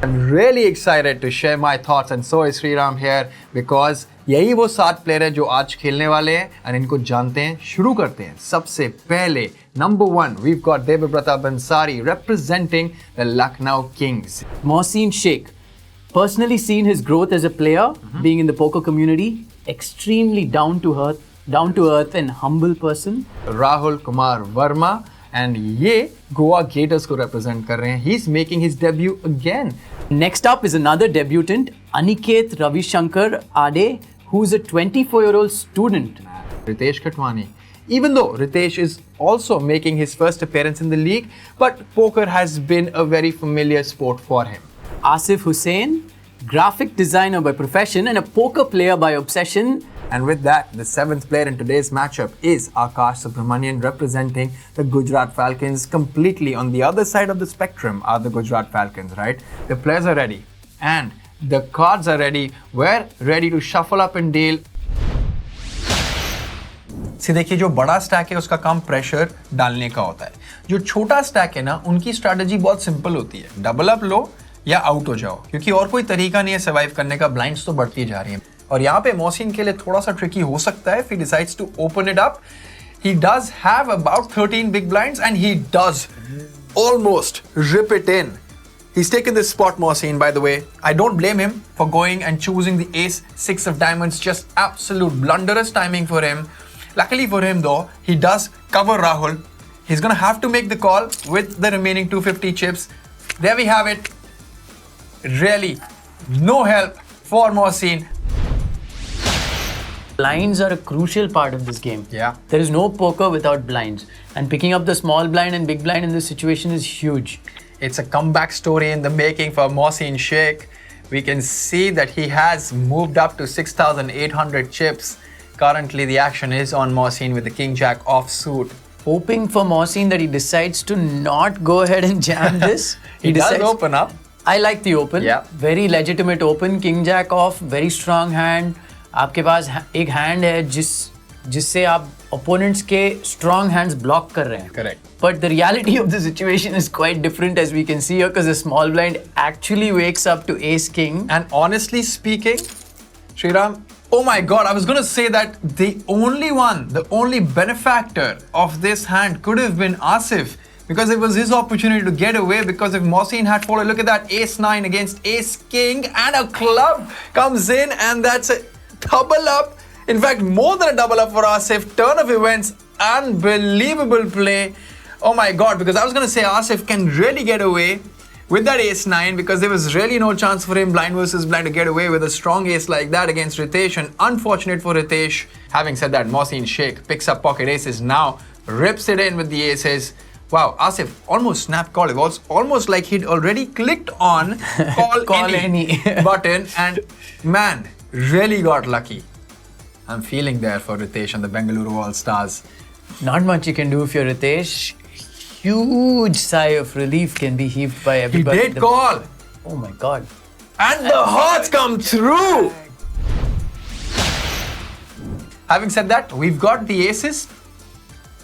I'm really excited to share my thoughts and so is Sriram here because यही वो 7 player है जो आज खेलने वाले हैं और इनको जानते हैं. शुरू करते हैं. सबसे पहले number 1 we've got Debabrata Bansari representing the Lucknow Kings. Mohsin Sheikh. Personally seen his growth as a player, being in the poker community, extremely down to earth and humble person. Rahul Kumar Verma and ये Goa Gators को represent कर रहे हैं. He's making his debut again. Next up is another debutant, Aniket Ravishankar Ade, who's a 24-year-old student. Ritesh Khatwani. Even though Ritesh is also making his first appearance in the league, but poker has been a very familiar sport for him. Asif Hussain, graphic designer by profession and a poker player by obsession. And with that, the 7th player in today's matchup is Akash Subramanian representing the Gujarat Falcons. Completely on the other side of the spectrum are the Gujarat Falcons, right? The players are ready and the cards are ready. We're ready to shuffle up and deal. See, देखिए जो बड़ा stack है उसका काम pressure डालने का होता है. जो छोटा स्टैक है ना, उनकी स्ट्रैटेजी बहुत सिंपल होती है. डबल अप लो या आउट हो जाओ, क्योंकि और कोई तरीका नहीं है सर्वाइव करने का. ब्लाइंड्स तो बढ़ती जा रही हैं. और यहाँ पे मोहसिन के लिए थोड़ा सा ट्रिकी हो सकता है if he decides to open it up. He does have about 13 big blinds and he does almost rip it in. He's taken this spot, Mohsin, by the way. I don't blame him for going and choosing the ace 6 of diamonds. Just absolute blunderous timing for him. Luckily for him though, he does cover Rahul. He's gonna have to make the call with the remaining 250 chips. There we have it. Really, no help for Mohsin. Blinds are a crucial part of this game. Yeah. There is no poker without blinds. And picking up the small blind and big blind in this situation is huge. It's a comeback story in the making for Mohsin Sheikh. We can see that he has moved up to 6,800 chips. Currently, the action is on Mohsin with the King Jack offsuit. Hoping for Mohsin that he decides to not go ahead and jam this. He does open up. I like the open. Yeah. Very legitimate open. King Jack off. Very strong hand. आपके पास एक hand है जिससे आप opponents के strong hands block कर रहे हैं. Correct. But the reality of the situation is quite different, as we can see here, because the small blind actually wakes up to ace king. And honestly speaking, Sriram, oh my God, I was going to say that the only benefactor of this hand could have been Asif, because it was his opportunity to get away. Because if Mohsin had followed, look at that, ace 9 against ace king, and a club comes in, and that's a double up. In fact, more than a double up for Asif. Turn of events, unbelievable play. Oh my God, because I was going to say Asif can really get away with that ace 9, because there was really no chance for him blind versus blind to get away with a strong ace like that against Ritesh. And unfortunate for Ritesh. Having said that, Mohsin Sheikh picks up pocket aces now, rips it in with the aces. Wow, Asif almost snapped call. It was almost like he'd already clicked on call any button, and man, really got lucky. I'm feeling there for Ritesh and the Bengaluru All-Stars. Not much you can do if you're Ritesh. Huge sigh of relief can be heaved by everybody. He did call. Oh my God. And the hearts come through. Having said that, we've got the aces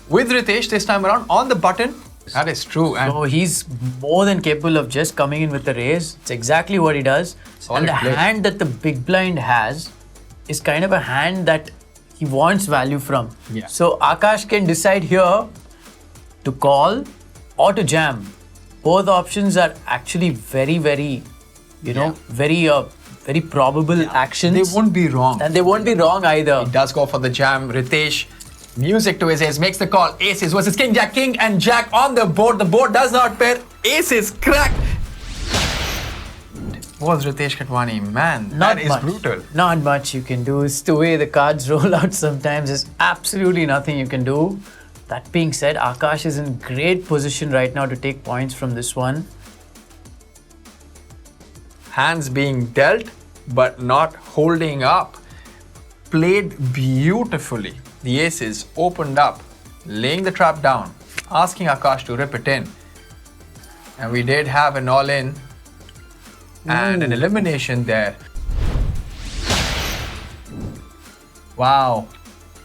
with Ritesh this time around on the button. That is true. And so he's more than capable of just coming in with the raise. It's exactly what he does. Solid and the play. hand that the big blind has is kind of a hand that he wants value from. Yeah. So Akash can decide here to call or to jam. Both options are actually very, very, very probable actions. they won't be wrong. And they won't be wrong either. He does go for the jam. Ritesh, music to his ears, makes the call. Aces versus King Jack. King and Jack on the board. The board does not pair. Aces cracked. Was Ritesh Khatwani, man, that is brutal. Not much you can do. It's the way the cards roll out sometimes. There's absolutely nothing you can do. That being said, Akash is in great position right now to take points from this one. Hands being dealt, but not holding up. Played beautifully. The aces opened up, laying the trap down, asking Akash to rip it in. And we did have an all-in and an elimination there. Wow.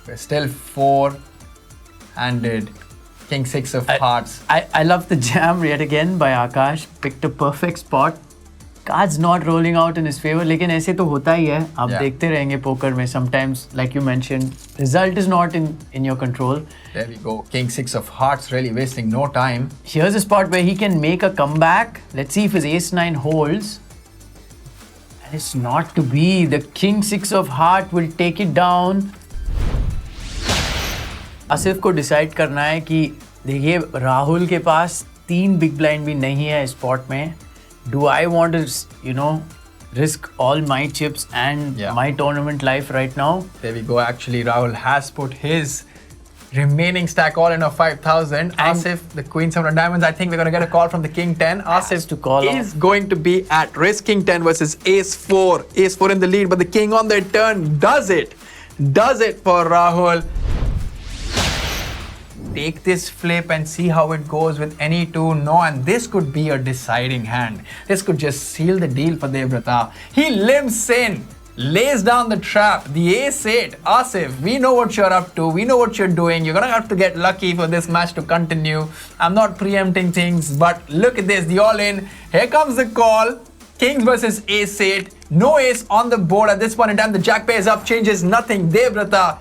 We're still four-handed. King 6 of hearts. I love the jam yet again by Akash. Picked a perfect spot. Cards not rolling out in his favor, लेकिन ऐसे तो होता ही है. आप Yeah. देखते रहेंगे poker में. Sometimes, like you mentioned, result is not in your control. There we go. King 6 of hearts, really wasting no time. Here's a spot where he can make a comeback. Let's see if his ace 9 holds. And it's not to be. The king 6 of heart will take it down. Asif को decide करना है कि देखिए राहुल के पास 3 big blind भी नहीं है spot में. Do I want to, risk all my chips and my tournament life right now? There we go. Actually, Rahul has put his remaining stack all in of 5,000. Asif, the Queen 7 of diamonds. I think we're going to get a call from the King 10. Asif to call is going to be at risk. King 10 versus Ace 4. Ace 4 in the lead, but the King on the turn does it. Does it for Rahul. Take this flip and see how it goes with any two. No, and this could be a deciding hand. This could just seal the deal for Devrata. He limps in, lays down the trap. The ace 8. Asif, we know what you're up to. We know what you're doing. You're going to have to get lucky for this match to continue. I'm not preempting things, but look at this. The all-in. Here comes the call. Kings versus ace 8. No ace on the board at this point in time. The jack pays up, changes nothing. Devrata,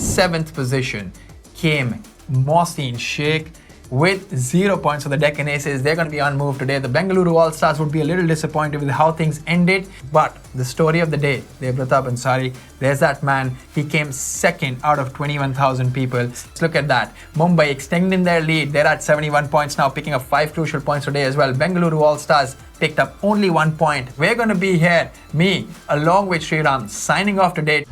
7th position, came Mohsin Sheikh with 0 points for the Deccan Aces. They're going to be unmoved today. The Bengaluru All-Stars would be a little disappointed with how things ended. But the story of the day, Devrata Bansari, there's that man. He came 2nd out of 21,000 people. Let's look at that. Mumbai extending their lead. They're at 71 points now, picking up 5 crucial points today as well. Bengaluru All-Stars picked up only 1 point. We're going to be here, me, along with Sriram, signing off today.